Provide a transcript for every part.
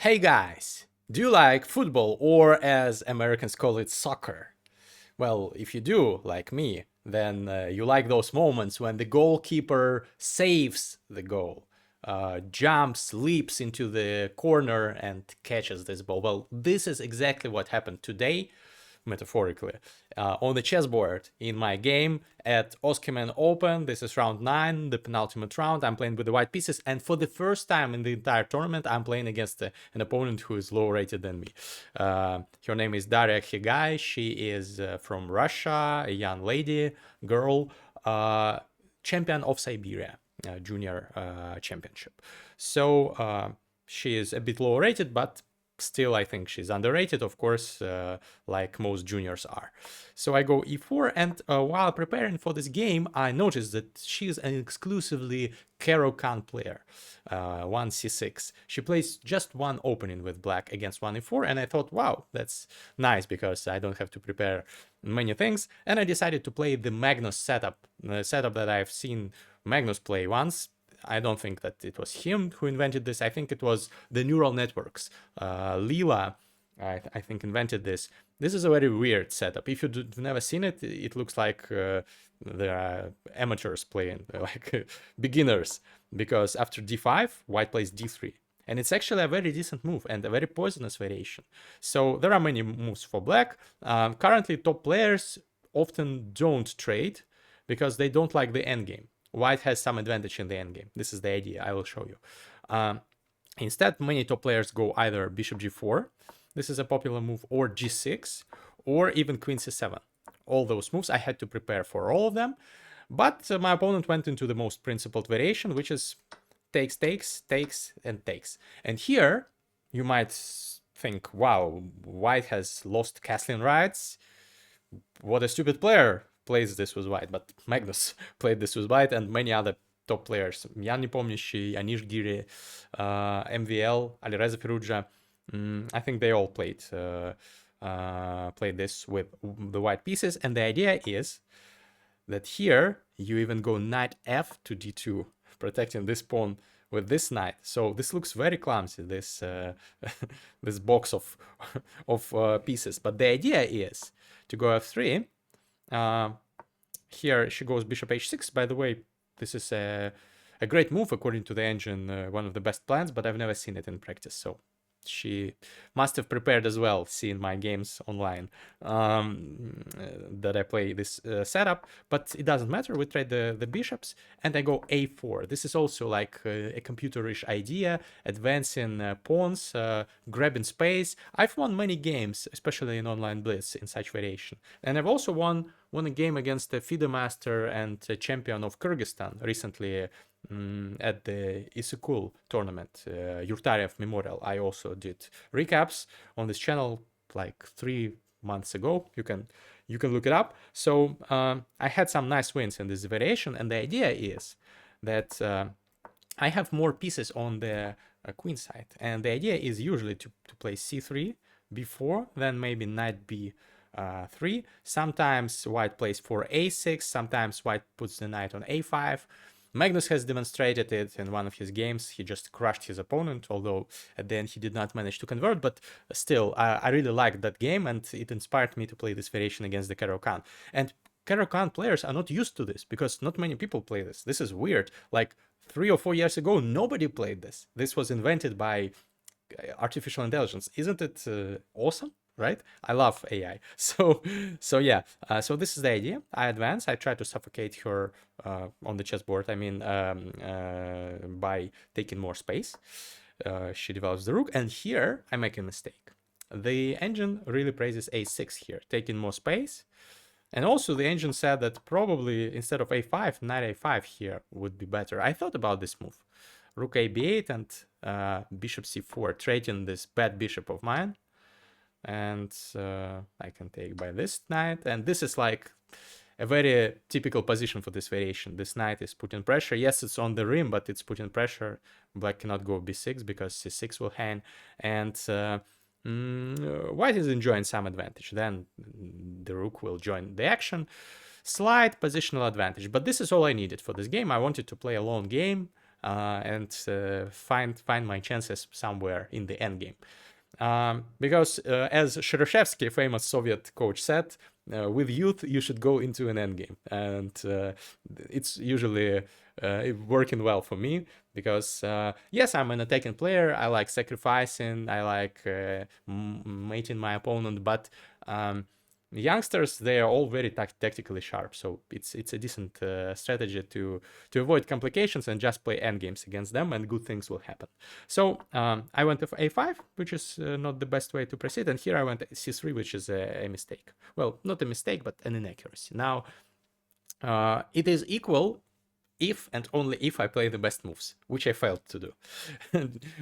Hey guys, do you like football or as Americans call it soccer? Well, if you do, like me, then you like those moments when the goalkeeper saves the goal, jumps, leaps into the corner and catches this ball. Well, this is exactly what happened today, metaphorically, on the chessboard in my game at Oskemen Open. This is round 9, the penultimate round. I'm playing with the white pieces, and for the first time in the entire tournament, I'm playing against an opponent who is lower rated than me. Her name is Daria Higai. She is from Russia, a young lady, girl, champion of Siberia, junior championship. So she is a bit lower rated, but still I think she's underrated, of course, like most juniors are. So I go e4, and while preparing for this game, I noticed that she's an exclusively Caro-Kann player, 1c6. She plays just one opening with black against 1e4, and I thought, wow, that's nice because I don't have to prepare many things, and I decided to play the Magnus setup, the setup that I've seen Magnus play once. I don't think that it was him who invented this. I think it was the neural networks. Lila, I think, invented this. This is a very weird setup. If you've never seen it, it looks like there are amateurs playing, like beginners, because after d5, white plays d3. And it's actually a very decent move and a very poisonous variation. So there are many moves for black. Currently, top players often don't trade because they don't like the endgame. White has some advantage in the endgame. This is the idea. I will show you. Instead, many top players go either bishop g4. This is a popular move, or g6, or even queen c7. All those moves, I had to prepare for all of them. But my opponent went into the most principled variation, which is takes, takes, takes, and takes. And here, you might think, wow, white has lost castling rights. What a stupid player plays this with white, but Magnus played this with white, and many other top players. Jan Nepomнящий, Anish Giri, MVL, Alireza Firouzja. I think they all played this with the white pieces, and the idea is that here you even go knight f to d2, protecting this pawn with this knight. So this looks very clumsy, this this box of pieces. But the idea is to go f3. Here she goes bishop h6. By the way, this is a great move according to the engine, one of the best plans, but I've never seen it in practice. So she must have prepared as well, seeing my games online that I play this setup. But it doesn't matter. We trade the bishops, and I go a4. This is also like a computerish idea, advancing pawns, grabbing space. I've won many games, especially in online blitz, in such variation, and I've also won a game against the FIDE master and champion of Kyrgyzstan recently. At the Issyk tournament, Yurtarev Memorial. I also did recaps on this channel like 3 months ago. You can look it up. So I had some nice wins in this variation, and the idea is that I have more pieces on the queen side, and the idea is usually to play c3 before, then maybe knight b3. Sometimes white plays for a6, sometimes white puts the knight on a5. Magnus has demonstrated it in one of his games. He just crushed his opponent, although at the end he did not manage to convert. But still, I really liked that game, and it inspired me to play this variation against the Caro-Kann. And Caro-Kann players are not used to this because not many people play this. This is weird. Like 3 or 4 years ago, nobody played this. This was invented by artificial intelligence. Isn't it awesome? Right? I love AI. So yeah. So this is the idea. I advance. I try to suffocate her on the chessboard. I mean, by taking more space. She develops the rook, and here I make a mistake. The engine really praises a6 here, taking more space. And also the engine said that probably instead of a5, knight a5 here would be better. I thought about this move. Rook a b8 and bishop c4, trading this bad bishop of mine. And I can take by this knight, and this is like a very typical position for this variation. This knight is putting pressure. Yes, it's on the rim, but it's putting pressure. Black cannot go b6 because c6 will hang, and white is enjoying some advantage. Then the rook will join the action. Slight positional advantage, but this is all I needed for this game. I wanted to play a long game. and find my chances somewhere in the endgame. Because as Shereshevsky, famous Soviet coach, said, with youth you should go into an endgame, and it's usually working well for me because yes, I'm an attacking player. I like sacrificing. I like mating my opponent, but youngsters, they are all very tactically sharp, so it's a decent strategy to avoid complications and just play endgames against them, and good things will happen. So I went to a5, which is not the best way to proceed, and here I went c3, which is a mistake. Well, not a mistake, but an inaccuracy. Now it is equal if and only if I play the best moves, which I failed to do.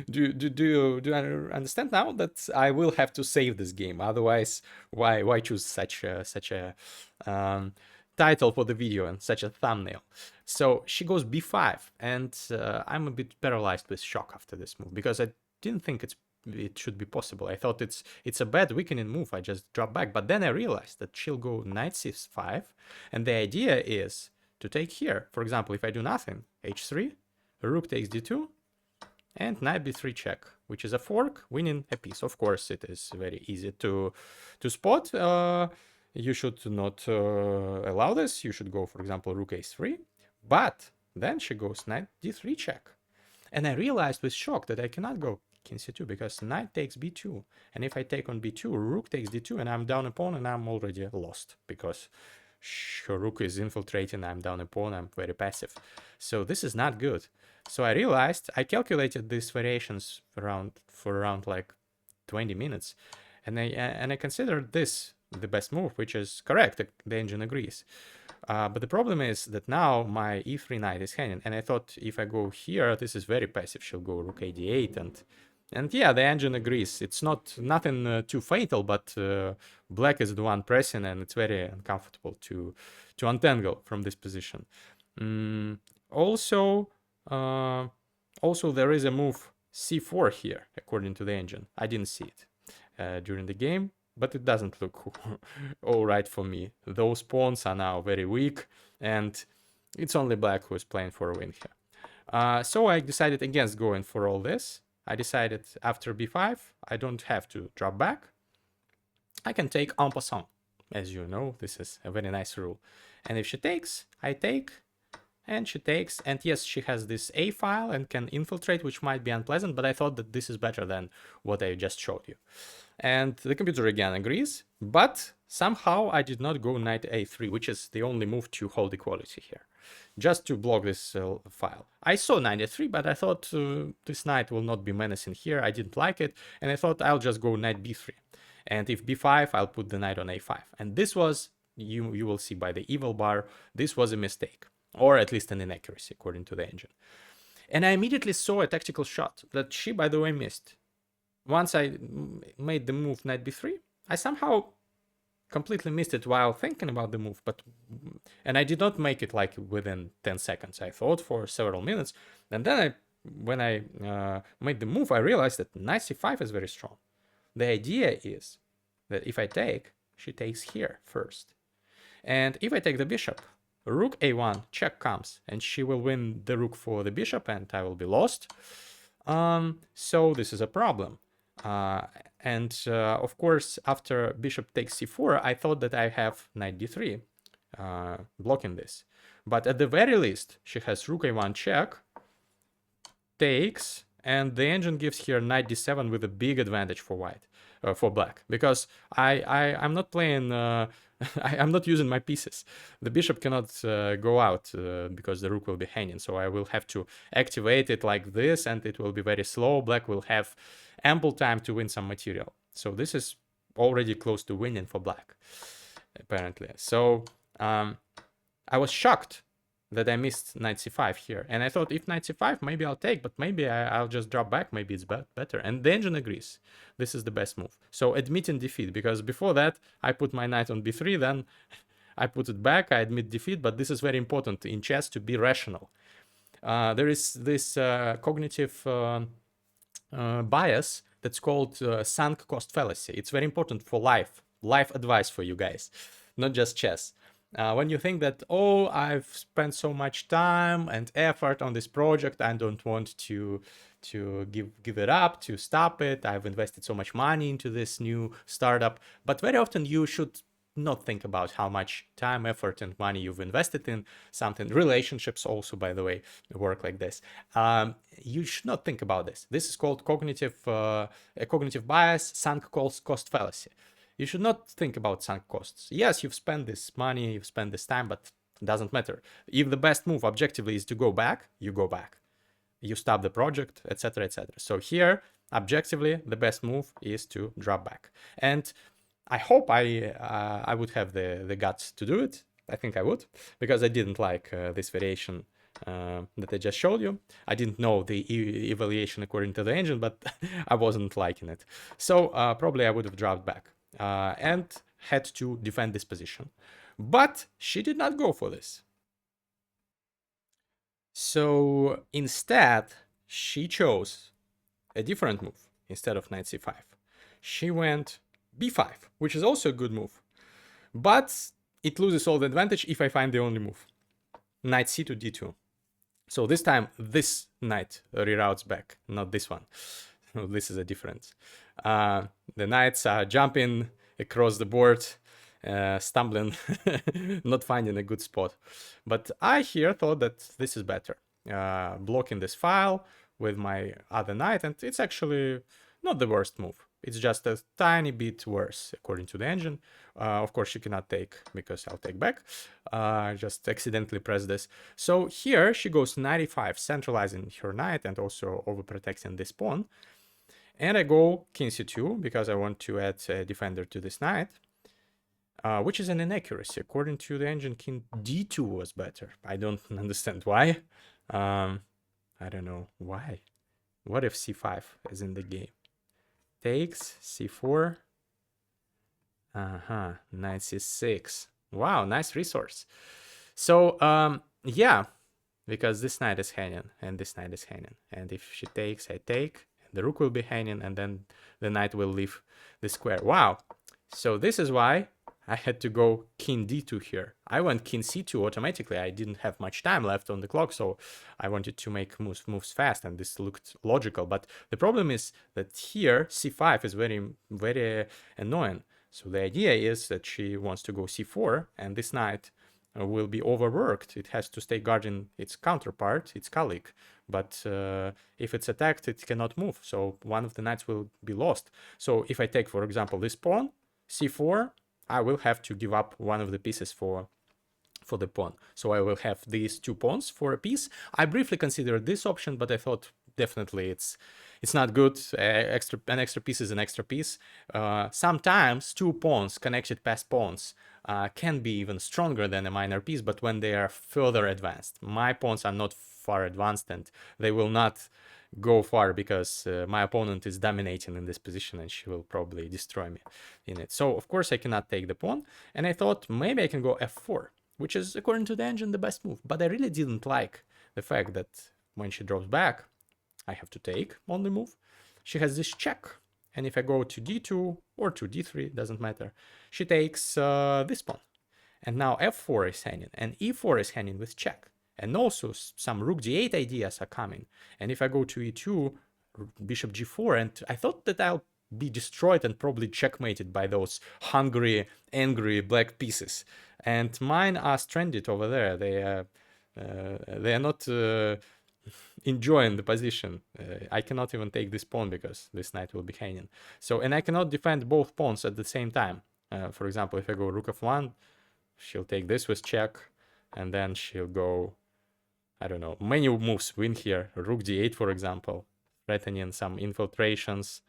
do you understand now that I will have to save this game? Otherwise, why choose such a title for the video and such a thumbnail? So she goes b5, and I'm a bit paralyzed with shock after this move because I didn't think it should be possible. I thought it's a bad weakening move. I just drop back, but then I realized that she'll go knight c5, and the idea is to take here. For example, if I do nothing, h3, rook takes d2, and knight b3 check, which is a fork, winning a piece. Of course, it is very easy to spot. You should not allow this. You should go, for example, rook a3. But then she goes knight d3 check. And I realized with shock that I cannot go king c2 because knight takes b2. And if I take on b2, rook takes d2, and I'm down a pawn, and I'm already lost because rook is infiltrating, I'm down a pawn, I'm very passive. So this is not good. So I realized, I calculated these variations for around like 20 minutes, and I considered this the best move, which is correct. The engine agrees. But the problem is that now my e3 knight is hanging, and I thought if I go here, this is very passive. She'll go rook a d8, and yeah, the engine agrees. It's nothing too fatal, but black is the one pressing, and it's very uncomfortable to untangle from this position. Also, there is a move c4 here, according to the engine. I didn't see it during the game, but it doesn't look all right for me. Those pawns are now very weak, and it's only black who is playing for a win here. So I decided against going for all this. I decided after b5, I don't have to drop back. I can take en passant. As you know, this is a very nice rule. And if she takes, I take, and she takes. And yes, she has this a file and can infiltrate, which might be unpleasant, but I thought that this is better than what I just showed you. And the computer again agrees, but somehow I did not go knight a3, which is the only move to hold equality here, just to block this file. I saw knight a3, but I thought this knight will not be menacing here. I didn't like it, and I thought I'll just go knight b3. And if b5, I'll put the knight on a5. And this was, you will see by the evil bar, this was a mistake, or at least an inaccuracy, according to the engine. And I immediately saw a tactical shot that she, by the way, missed. Once I made the move knight b3, I somehow completely missed it while thinking about the move, and I did not make it like within 10 seconds. I thought for several minutes, and then when I made the move, I realized that knight c5 is very strong. The idea is that if I take, she takes here first, and if I take the bishop, rook a1 check comes, and she will win the rook for the bishop, and I will be lost. So this is a problem. Of course, after bishop takes c4, I thought that I have knight d3 blocking this. But at the very least, she has rook a1 check, takes, and the engine gives here knight d7 with a big advantage for white, for black, because I'm not playing. I'm not using my pieces. The bishop cannot go out because the rook will be hanging, so I will have to activate it like this, and it will be very slow. Black will have ample time to win some material. So this is already close to winning for black, apparently. So I was shocked that I missed knight c5 here. And I thought if knight c5, maybe I'll take, but maybe I'll just drop back. Maybe it's better. And the engine agrees. This is the best move. So admitting defeat, because before that, I put my knight on b3, then I put it back, I admit defeat, but this is very important in chess to be rational. There is this cognitive bias that's called sunk cost fallacy. It's very important for life advice for you guys, not just chess. when you think that, oh, I've spent so much time and effort on this project, I don't want to give it up, to stop it. I've invested so much money into this new startup. But very often you should not think about how much time, effort, and money you've invested in something. Relationships also, by the way, work like this. You should not think about this. This is called a cognitive bias, sunk cost fallacy. You should not think about sunk costs. Yes, you've spent this money, you've spent this time, but it doesn't matter. If the best move objectively is to go back, you go back. You stop the project, etc., etc. So here, objectively, the best move is to drop back. And I hope I would have the guts to do it. I think I would, because I didn't like this variation that I just showed you. I didn't know the evaluation according to the engine, but I wasn't liking it. So probably I would have dropped back and had to defend this position. But she did not go for this. So instead, she chose a different move instead of knight c5. She went b5, which is also a good move. But it loses all the advantage if I find the only move. Knight c to d2. So this time, this knight reroutes back, not this one. This is a difference. The knights are jumping across the board, stumbling, not finding a good spot. But I here thought that this is better. Blocking this file with my other knight, and it's actually not the worst move. It's just a tiny bit worse according to the engine. Of course, she cannot take because I'll take back. I just accidentally pressed this. So here she goes knight e5, centralizing her knight and also overprotecting this pawn. And I go king c2 because I want to add a defender to this knight, which is an inaccuracy. According to the engine, king d2 was better. I don't understand why. I don't know why. What if c5 is in the game? Takes, c4. Knight c6. Wow, nice resource. So, yeah, because this knight is hanging and this knight is hanging. And if she takes, I take. The rook will be hanging and then the knight will leave the square. Wow. So this is why I had to go king d2 here. I went king c2 automatically. I didn't have much time left on the clock, so I wanted to make moves fast, and this looked logical. But the problem is that here c5 is very, very annoying. So the idea is that she wants to go c4, and this knight will be overworked. It has to stay guarding its counterpart, its colleague. But if it's attacked, it cannot move. So one of the knights will be lost. So if I take, for example, this pawn, c4, I will have to give up one of the pieces for the pawn. So I will have these two pawns for a piece. I briefly considered this option, but I thought definitely it's not good. An extra piece is an extra piece. Sometimes two pawns, connected past pawns, can be even stronger than a minor piece, but when they are further advanced. My pawns are not far advanced and they will not go far because my opponent is dominating in this position and she will probably destroy me in it. So of course I cannot take the pawn, and I thought maybe I can go f4, which is according to the engine the best move. But I really didn't like the fact that when she drops back, I have to take on the move. She has this check, and if I go to d2 or to d3, doesn't matter, she takes this pawn, and now f4 is hanging and e4 is hanging with check. And also some rook d8 ideas are coming. And if I go to e2, bishop g4, and I thought that I'll be destroyed and probably checkmated by those hungry, angry black pieces. And mine are stranded over there. They are not enjoying the position. I cannot even take this pawn because this knight will be hanging. So, and I cannot defend both pawns at the same time. For example, if I go rook f1, she'll take this with check, and then she'll go, I don't know, many moves win here. Rook d8, for example, threatening some infiltrations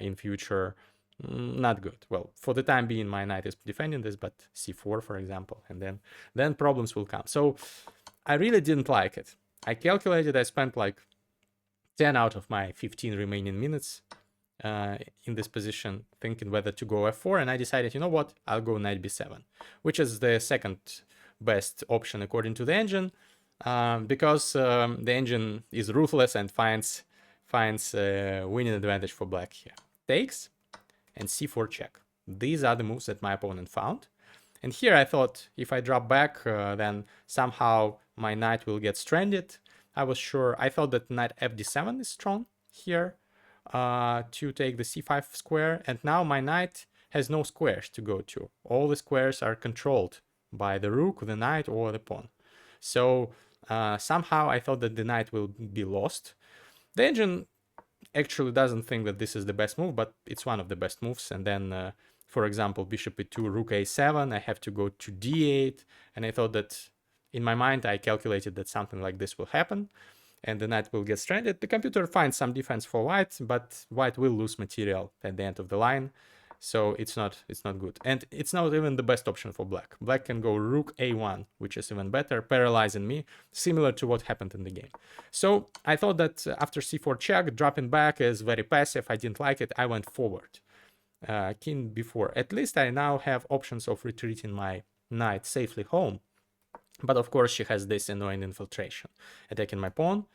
in future. Not good. Well, for the time being, my knight is defending this, but c4, for example, and then problems will come. So I really didn't like it. I calculated I spent like 10 out of my 15 remaining minutes in this position thinking whether to go f4, and I decided, you know what, I'll go knight b7, which is the second best option according to the engine. Because the engine is ruthless and finds winning advantage for black here. Takes and c4 check. These are the moves that my opponent found. And here I thought if I drop back, then somehow my knight will get stranded. I thought that knight fd7 is strong here to take the c5 square. And now my knight has no squares to go to. All the squares are controlled by the rook, the knight, or the pawn. So somehow I thought that the knight will be lost. The engine actually doesn't think that this is the best move, but it's one of the best moves. And then, for example, bishop e2, rook a7, I have to go to d8. And I thought that in my mind, I calculated that something like this will happen and the knight will get stranded. The computer finds some defense for white, but white will lose material at the end of the line. So it's not good. And it's not even the best option for black. Black can go rook a1, which is even better, paralyzing me, similar to what happened in the game. So I thought that after c4 check, dropping back is very passive. I didn't like it. I went forward. King b4. At least I now have options of retreating my knight safely home. But of course, she has this annoying infiltration, attacking my pawn.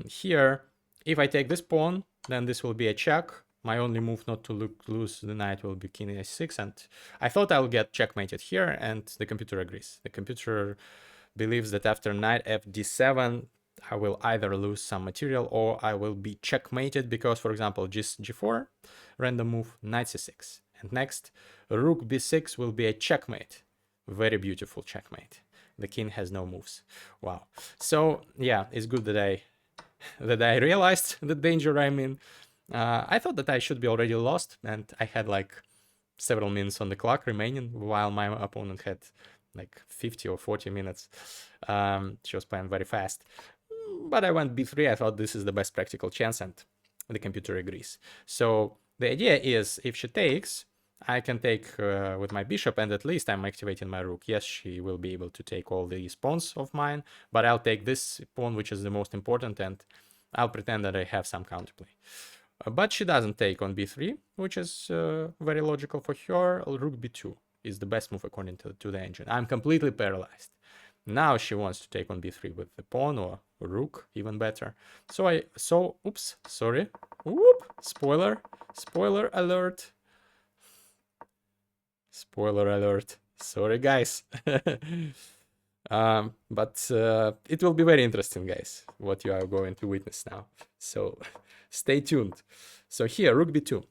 Here, if I take this pawn, then this will be a check. My only move not to lose the knight will be king a6, and I thought I'll get checkmated here, and the computer agrees. The computer believes that after knight fd7, I will either lose some material or I will be checkmated because, for example, g4, random move, knight c6. And next, rook b6 will be a checkmate. Very beautiful checkmate. The king has no moves. Wow. So yeah, it's good that I realized the danger I'm in. I thought that I should be already lost, and I had like several minutes on the clock remaining, while my opponent had like 50 or 40 minutes. She was playing very fast. But I went b3. I thought this is the best practical chance, and the computer agrees. So the idea is, if she takes, I can take with my bishop, and at least I'm activating my rook. Yes, she will be able to take all these pawns of mine, but I'll take this pawn, which is the most important, and I'll pretend that I have some counterplay. But she doesn't take on b3, which is very logical for her. Rook b2 is the best move according to the engine. I'm completely paralyzed. Now she wants to take on b3 with the pawn or rook, even better. Oops, sorry. Whoop, spoiler alert. Spoiler alert. Sorry, guys. But it will be very interesting, guys, what you are going to witness now. So stay tuned. So here, rook b2.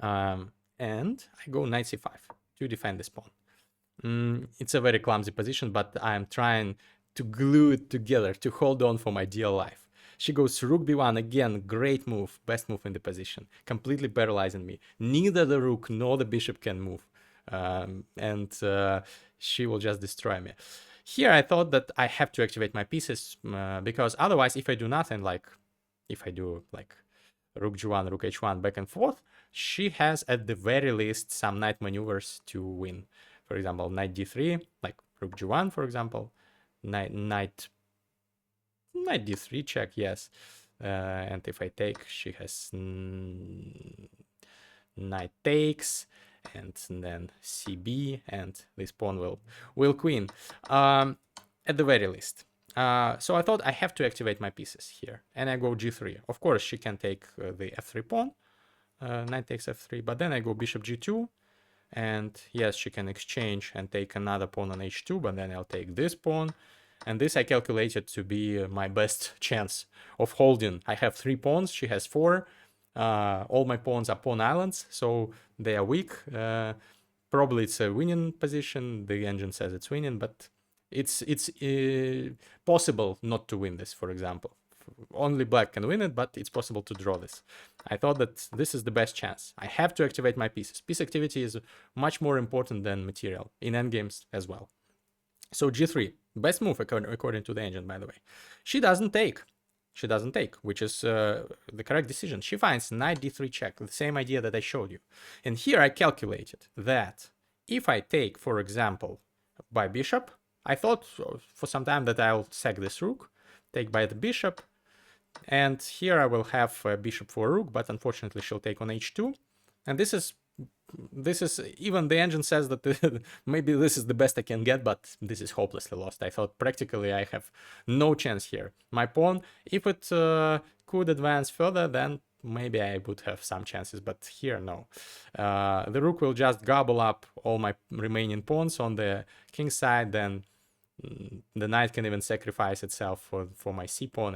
And I go knight c5 to defend this pawn. It's a very clumsy position, but I'm trying to glue it together, to hold on for my dear life. She goes rook b1, again, great move, best move in the position, completely paralyzing me. Neither the rook nor the bishop can move. And she will just destroy me. Here I thought that I have to activate my pieces because otherwise, if I do nothing, like if I do like rook g1, rook h1, back and forth, she has at the very least some knight maneuvers to win. For example, knight d3, like rook g1, for example, knight d3 check, yes. And if I take, she has knight takes, and then cb, and this pawn will queen at the very least. So I thought I have to activate my pieces here, and I go g3. Of course, she can take the f3 pawn, knight takes f3, but then I go bishop g2, and yes, she can exchange and take another pawn on h2, but then I'll take this pawn, and this I calculated to be my best chance of holding. I have 3 pawns, she has 4. All my pawns are pawn islands, so they are weak. Probably it's a winning position. The engine says it's winning, but it's possible not to win this, for example. Only black can win it, but it's possible to draw this. I thought that this is the best chance. I have to activate my pieces. Piece activity is much more important than material, in endgames as well. So g3, best move according to the engine, by the way. She doesn't take. She doesn't take, which is the correct decision. She finds knight d3 check, the same idea that I showed you. And here I calculated that if I take, for example, by bishop, I thought for some time that I'll sack this rook, take by the bishop, and here I will have bishop for rook, but unfortunately she'll take on h2. And this is even the engine says that maybe this is the best I can get, but this is hopelessly lost. I thought practically I have no chance here. My pawn, if it could advance further, then maybe I would have some chances, but here, no. The rook will just gobble up all my remaining pawns on the king side, then the knight can even sacrifice itself for my c-pawn,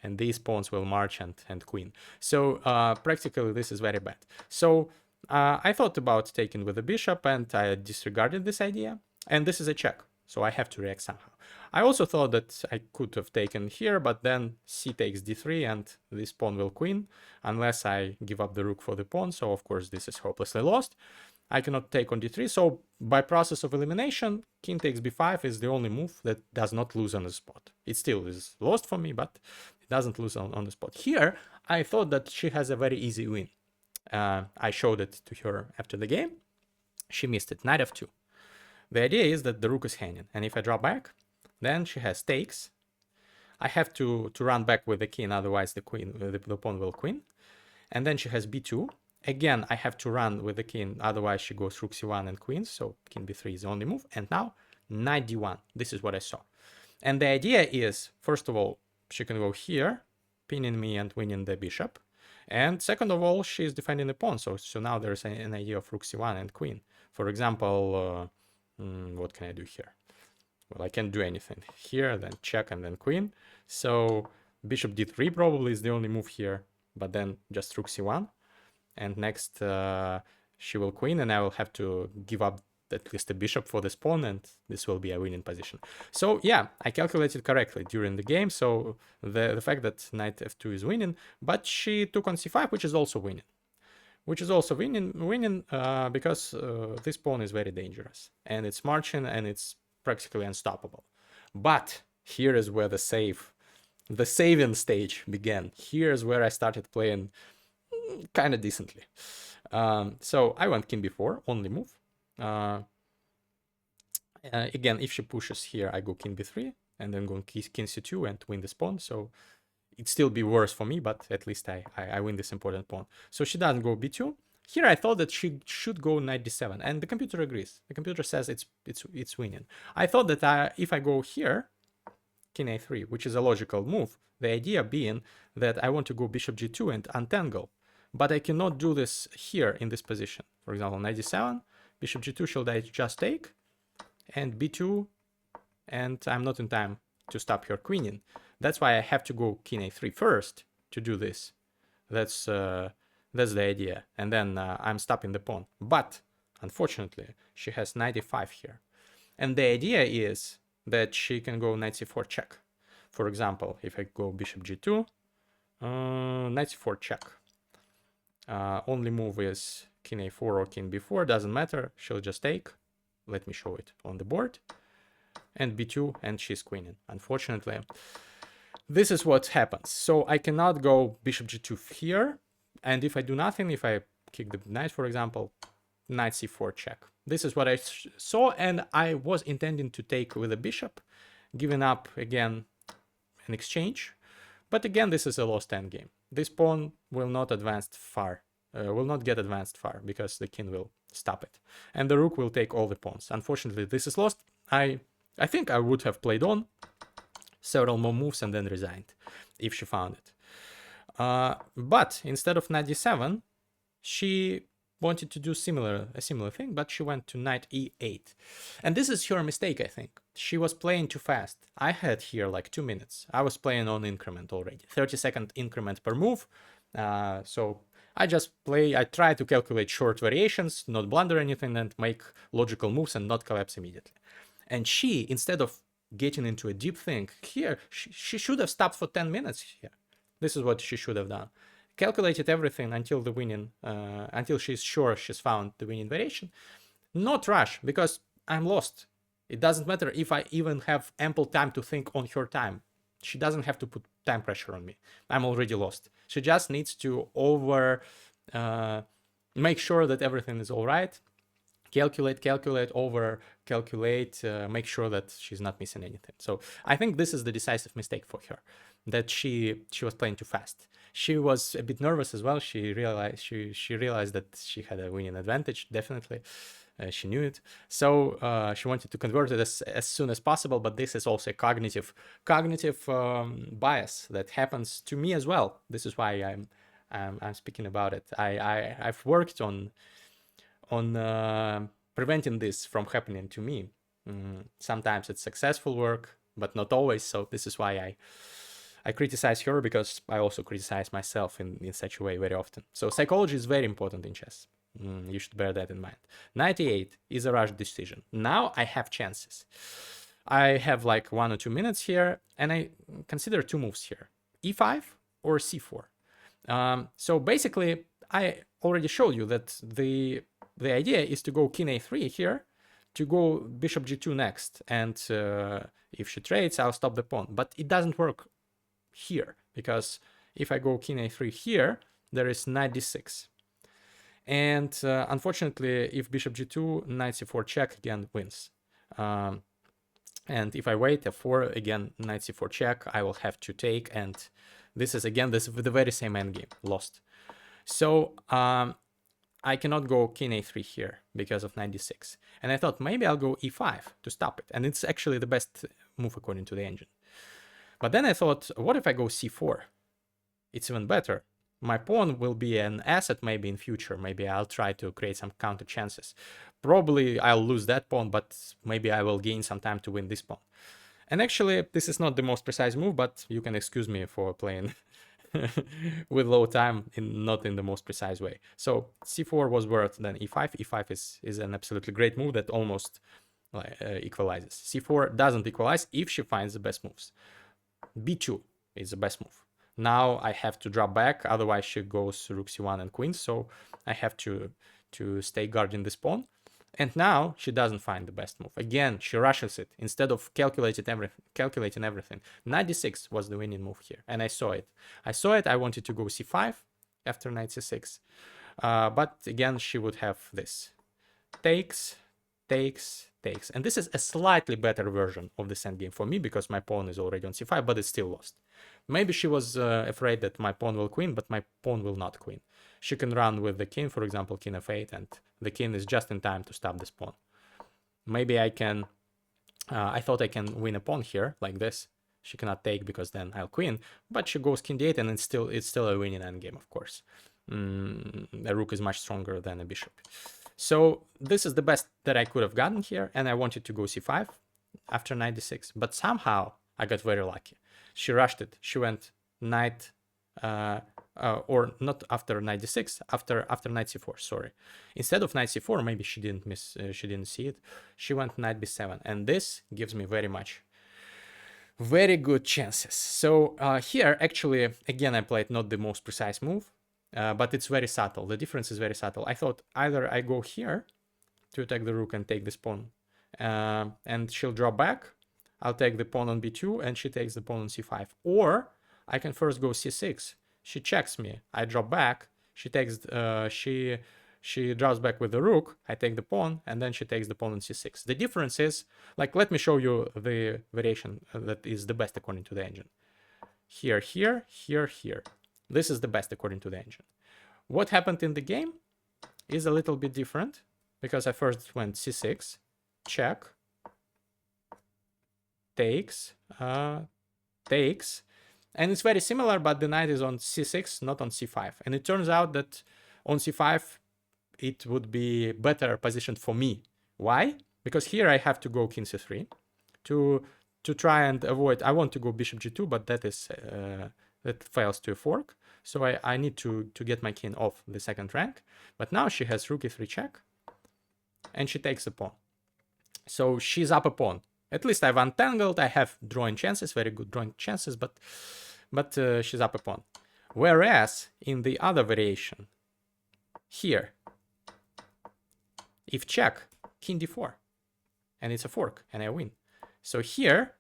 and these pawns will march and queen. So practically this is very bad. So I thought about taking with the bishop, and I disregarded this idea, and this is a check, so I have to react somehow. I also thought that I could have taken here, but then c takes d3, and this pawn will queen, unless I give up the rook for the pawn, so of course this is hopelessly lost. I cannot take on d3, so by process of elimination, king takes b5 is the only move that does not lose on the spot. It still is lost for me, but it doesn't lose on the spot. Here, I thought that she has a very easy win. I showed it to her after the game. She missed it, knight f2. The idea is that the rook is hanging, and if I draw back, then she has takes. I have to run back with the king, otherwise the pawn will queen. And then she has b2. Again, I have to run with the king, otherwise she goes rook c1 and queen, so king b3 is the only move. And now, knight d1. This is what I saw. And the idea is, first of all, she can go here, pinning me and winning the bishop. And second of all, she's defending the pawn, so now there's an idea of rook c1 and queen. For example, what can I do here? Well, I can't do anything here, then check and then queen. So bishop d3 probably is the only move here, but then just rook c1. And next she will queen, and I will have to give up at least a bishop for this pawn, and this will be a winning position. So yeah, I calculated correctly during the game. So the fact that knight f2 is winning, but she took on c5, which is also winning. Because this pawn is very dangerous, and it's marching, and it's practically unstoppable. But here is where the saving stage began. Here's where I started playing kind of decently. So I went king b4, only move. Again, if she pushes here, I go king b3, and then go king c2 and win this pawn. So it'd still be worse for me, but at least I win this important pawn. So she doesn't go b2. Here I thought that she should go knight d7, and the computer agrees. The computer says it's winning. I thought that if I go here, king a3, which is a logical move, the idea being that I want to go bishop g2 and untangle, but I cannot do this here in this position. For example, knight d7, bishop g2, should I just take, and b2, and I'm not in time to stop her queening. That's why I have to go king a3 first to do this. That's the idea. And then I'm stopping the pawn. But unfortunately, she has knight e5 here. And the idea is that she can go knight c4 check. For example, if I go bishop g2, knight c4 check. Only move is king a4 or king b4, doesn't matter. She'll just take. Let me show it on the board. And b2, and she's queening. Unfortunately, this is what happens. So I cannot go bishop g2 here. And if I do nothing, if I kick the knight, for example, knight c4 check. This is what I saw, and I was intending to take with a bishop, giving up again an exchange. But again, this is a lost endgame. This pawn will not advance far, will not get advanced far, because the king will stop it. And the rook will take all the pawns. Unfortunately, this is lost. I think I would have played on several more moves and then resigned if she found it. But instead of knight d7, she wanted to do a similar thing, but she went to knight e8. And this is her mistake, I think. She was playing too fast. I had here like 2 minutes. I was playing on increment already, 30-second increment per move. So I try to calculate short variations, not blunder anything, and make logical moves and not collapse immediately. And she, instead of getting into a deep thing here, she should have stopped for 10 minutes here. This is what she should have done. Calculated everything until the winning, until she's sure she's found the winning variation. Not rush, because I'm lost. It doesn't matter if I even have ample time to think on her time. She doesn't have to put time pressure on me. I'm already lost. She just needs to make sure that everything is all right. Calculate, make sure that she's not missing anything. So I think this is the decisive mistake for her, that she was playing too fast. She was a bit nervous as well. She realized that she had a winning advantage, definitely. She knew it. So she wanted to convert it as soon as possible, but this is also a cognitive bias that happens to me as well. This is why I'm speaking about it. I've worked on preventing this from happening to me. Sometimes it's successful work, but not always. So this is why I criticize her, because I also criticize myself in such a way very often. So psychology is very important in chess. You should bear that in mind. 98 is a rush decision. Now I have chances. I have like 1 or 2 minutes here, and I consider 2 moves here: e5 or c4. So basically, I already showed you that the idea is to go king a3 here, to go bishop g2 next, and if she trades, I'll stop the pawn. But it doesn't work here, because if I go king a3 here, there is knight d6. And unfortunately, if bishop g2, knight c4 check again wins. And if I wait f4, again, knight c4 check, I will have to take, and this is again the very same endgame, lost. So I cannot go king a3 here because of knight d6. And I thought maybe I'll go e5 to stop it. And it's actually the best move according to the engine. But then I thought, what if I go c4? It's even better. My pawn will be an asset maybe in future. Maybe I'll try to create some counter chances. Probably I'll lose that pawn, but maybe I will gain some time to win this pawn. And actually, this is not the most precise move, but you can excuse me for playing with low time, not in the most precise way. So c4 was worse than e5. e5 is an absolutely great move that almost equalizes. c4 doesn't equalize if she finds the best moves. b2 is the best move. Now I have to drop back, otherwise she goes rook c1 and queen, so I have to stay guarding this pawn. And now she doesn't find the best move. Again, she rushes it instead of calculating everything. Knight d6 was the winning move here, and I saw it. I wanted to go c5 after knight c6, but again she would have this: takes, takes, takes. And this is a slightly better version of this endgame for me, because my pawn is already on c5, but it's still lost. Maybe she was afraid that my pawn will queen, but my pawn will not queen. She can run with the king, for example, king f8, and the king is just in time to stop this pawn. Maybe I can, I thought I can win a pawn here, like this. She cannot take because then I'll queen, but she goes king d8, and it's still a winning endgame, of course. The rook is much stronger than a bishop. So this is the best that I could have gotten here, and I wanted to go c5 after knight d6, but somehow I got very lucky. She rushed it. She went knight, or not after knight d6, after knight c4. Sorry, instead of knight c4, maybe she didn't see it. She went knight b7, and this gives me very good chances. So here, actually, again, I played not the most precise move, but it's very subtle. The difference is very subtle. I thought either I go here to attack the rook and take this pawn, and she'll drop back. I'll take the pawn on b2, and she takes the pawn on c5. Or I can first go c6. She checks me. I drop back. She takes. She draws back with the rook. I take the pawn, and then she takes the pawn on c6. The difference is, like, let me show you the variation that is the best according to the engine. Here, here, here, here. This is the best according to the engine. What happened in the game is a little bit different, because I first went c6, check, takes, takes, and it's very similar, but the knight is on c6, not on c5. And it turns out that on c5 it would be better positioned for me. Why? Because here I have to go king c3 to try and avoid. I want to go bishop g2, but that is that fails to a fork. So I need to get my king off the second rank. But now she has rook e3 check, and she takes a pawn. So she's up a pawn. At least I've untangled. I have drawing chances, very good drawing chances, but she's up a pawn. Whereas in the other variation, here, if check, king d4, and it's a fork, and I win. So here,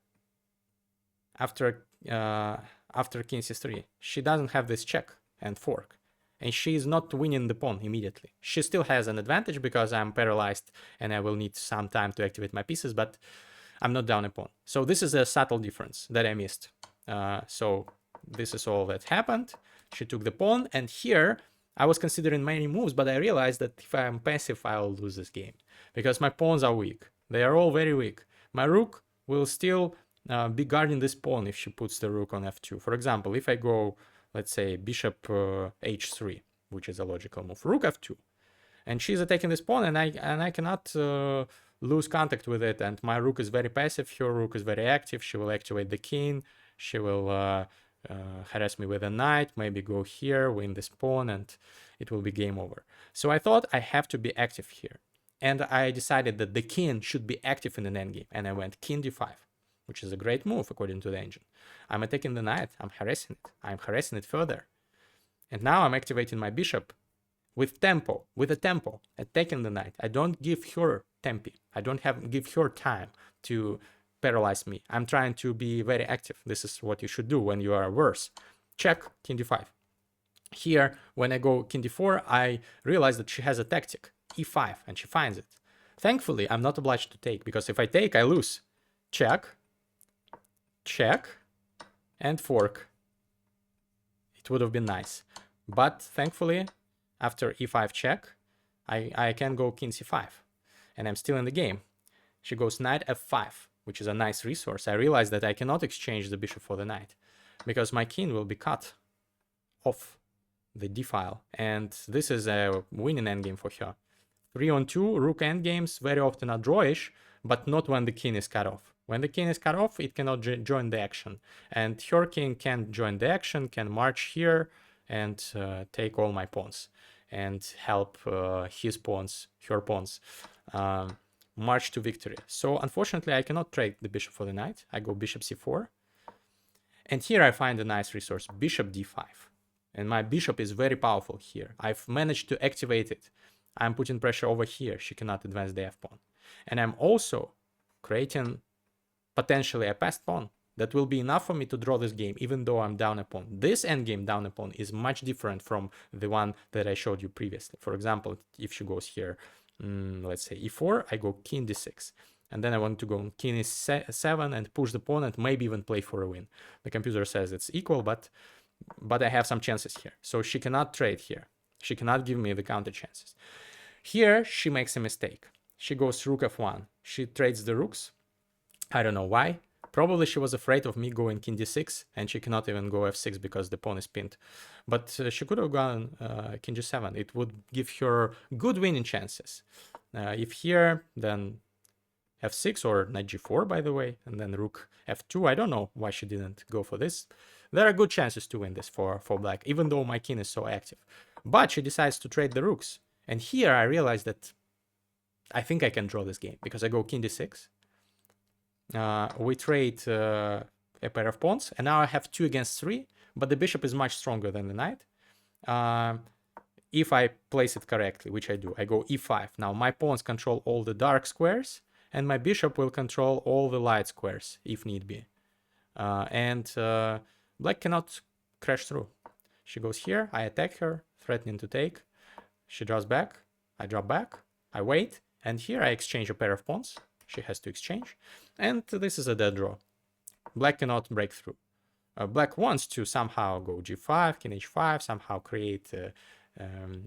after king c3, she doesn't have this check and fork, and she is not winning the pawn immediately. She still has an advantage because I'm paralyzed and I will need some time to activate my pieces, but I'm not down a pawn. So this is a subtle difference that I missed. So this is all that happened. She took the pawn, and here I was considering many moves, but I realized that if I'm passive, I'll lose this game because my pawns are weak. They are all very weak. My rook will still be guarding this pawn if she puts the rook on f2. For example, if I go let's say bishop h3, which is a logical move. Rook f2, and she's attacking this pawn, and I cannot lose contact with it. And my rook is very passive. Her rook is very active. She will activate the king. She will harass me with a knight. Maybe go here, win this pawn, and it will be game over. So I thought I have to be active here, and I decided that the king should be active in an endgame, and I went king d5, which is a great move according to the engine. I'm attacking the knight. I'm harassing it. I'm harassing it further, and now I'm activating my bishop with a tempo, attacking the knight. I don't give her tempi. I don't give her time to paralyze me. I'm trying to be very active. This is what you should do when you are worse. Check, king d5. Here, when I go king d4, I realize that she has a tactic, e5, and she finds it. Thankfully, I'm not obliged to take, because if I take, I lose. Check, check, and fork. It would have been nice. But thankfully, after e5 check, I can go king c5, and I'm still in the game. She goes knight f5, which is a nice resource. I realize that I cannot exchange the bishop for the knight, because my king will be cut off the d file, and this is a winning endgame for her. 3-on-2 rook endgames very often are drawish, but not when the king is cut off. When the king is cut off, it cannot join the action, and her king can join the action, can march here and take all my pawns and help his pawns, her pawns, march to victory. So unfortunately, I cannot trade the bishop for the knight. I go bishop c4, and here I find a nice resource, bishop d5. And my bishop is very powerful here. I've managed to activate it. I'm putting pressure over here. She cannot advance the f-pawn. And I'm also creating potentially a passed pawn that will be enough for me to draw this game, even though I'm down a pawn. This endgame down a pawn is much different from the one that I showed you previously. For example, if she goes here, let's say e4, I go king d6. And then I want to go king e7 and push the pawn and maybe even play for a win. The computer says it's equal, but I have some chances here. So she cannot trade here. She cannot give me the counter chances. Here, she makes a mistake. She goes rook f1. She trades the rooks. I don't know why. Probably she was afraid of me going king d6, and she cannot even go f6 because the pawn is pinned. But she could have gone king g7. It would give her good winning chances. If here, then f6 or knight g4, by the way, and then rook f2. I don't know why she didn't go for this. There are good chances to win this for black, even though my king is so active. But she decides to trade the rooks. And here I realize that I think I can draw this game, because I go king d6. We trade a pair of pawns, and now I have 2 against 3, but the bishop is much stronger than the knight. If I place it correctly, which I do, I go e5. Now my pawns control all the dark squares, and my bishop will control all the light squares if need be. Black cannot crash through. She goes here, I attack her, threatening to take. She draws back, I drop back, I wait, and here I exchange a pair of pawns. She has to exchange, and this is a dead draw. Black cannot break through. Black wants to somehow go g5, king h5, somehow create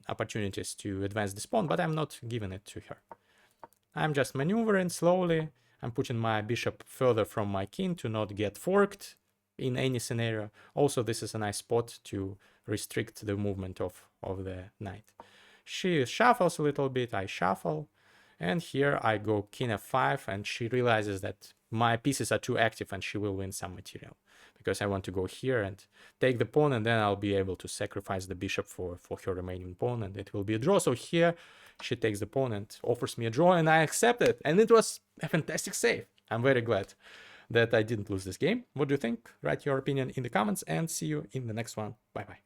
opportunities to advance this pawn, but I'm not giving it to her. I'm just maneuvering slowly. I'm putting my bishop further from my king to not get forked in any scenario. Also, this is a nice spot to restrict the movement of the knight. She shuffles a little bit, I shuffle, and here I go king f5, and she realizes that my pieces are too active and she will win some material, because I want to go here and take the pawn, and then I'll be able to sacrifice the bishop for her remaining pawn, and it will be a draw. So here she takes the pawn and offers me a draw, and I accept it, and it was a fantastic save. I'm very glad that I didn't lose this game. What do you think? Write your opinion in the comments, and see you in the next one. Bye bye.